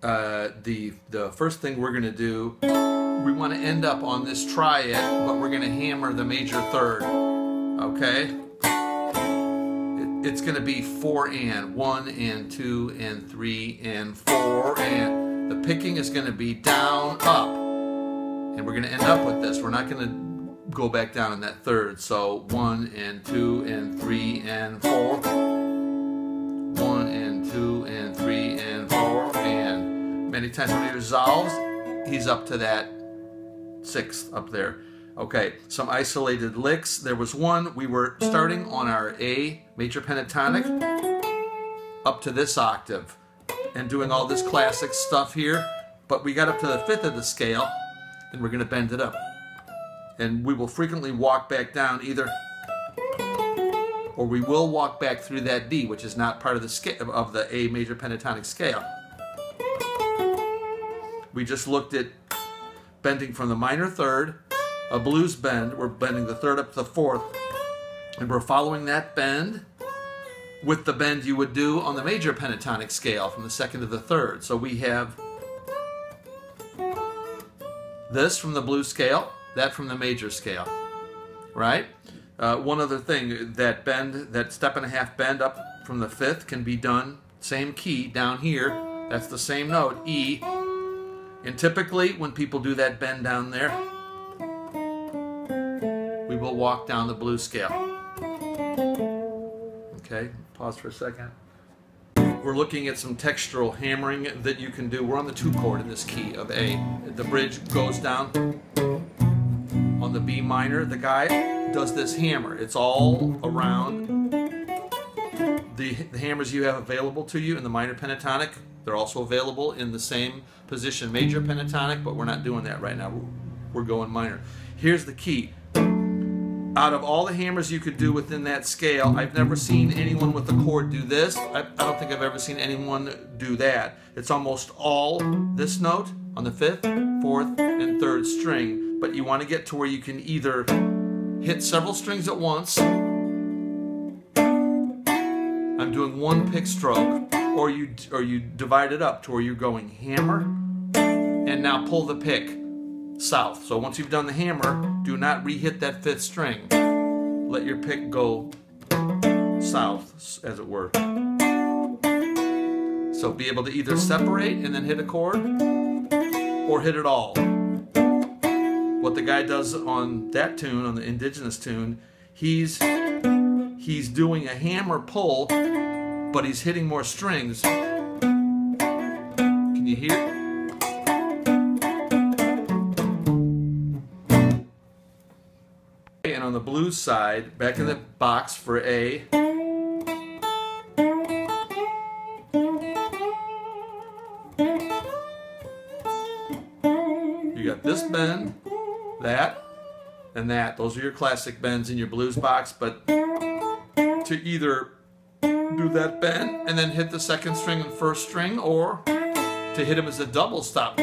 the first thing we're going to do, we want to end up on this triad, but we're going to hammer the major third. Okay? It's going to be 4 and 1 and 2 and 3 and 4, and the picking is going to be down, up, and we're going to end up with this. We're not going to go back down in that third. So 1 and 2 and 3 and 4, 1 and 2 and 3 and 4, and many times when he resolves, he's up to that 6th up there. Okay, some isolated licks. There was one, we were starting on our A major pentatonic up to this octave and doing all this classic stuff here, but we got up to the 5th of the scale and we're going to bend it up. And we will frequently walk back down either, or we will walk back through that D, which is not part of the scale of the A major pentatonic scale. We just looked at bending from the minor third, a blues bend. We're bending the 3rd up to the 4th, and we're following that bend with the bend you would do on the major pentatonic scale from the 2nd to the 3rd. So we have this from the blues scale, that from the major scale, right? One other thing, that bend, that 1.5 bend up from the 5th can be done same key down here. That's the same note, E. And typically when people do that bend down there, we will walk down the blues scale. Okay, pause for a second. We're looking at some textural hammering that you can do. We're on the 2 chord in this key of A. The bridge goes down on the B minor. The guy does this hammer. It's all around the hammers you have available to you in the minor pentatonic. They're also available in the same position, major pentatonic, but we're not doing that right now. We're going minor. Here's the key. Out of all the hammers you could do within that scale, I've never seen anyone with a chord do this. I don't think I've ever seen anyone do that. It's almost all this note on the 5th, 4th, and 3rd string, but you want to get to where you can either hit several strings at once, I'm doing 1 pick stroke, or you divide it up to where you're going hammer, and now pull the pick south. So once you've done the hammer, do not re-hit that 5th string. Let your pick go south, as it were. So be able to either separate and then hit a chord, or hit it all. What the guy does on that tune, on the indigenous tune, he's doing a hammer pull, but he's hitting more strings. Can you hear? And on the blues side, back in the box for A, you got this bend, that, and that. Those are your classic bends in your blues box, but to either do that bend and then hit the 2nd string and 1st string, or to hit them as a double stop.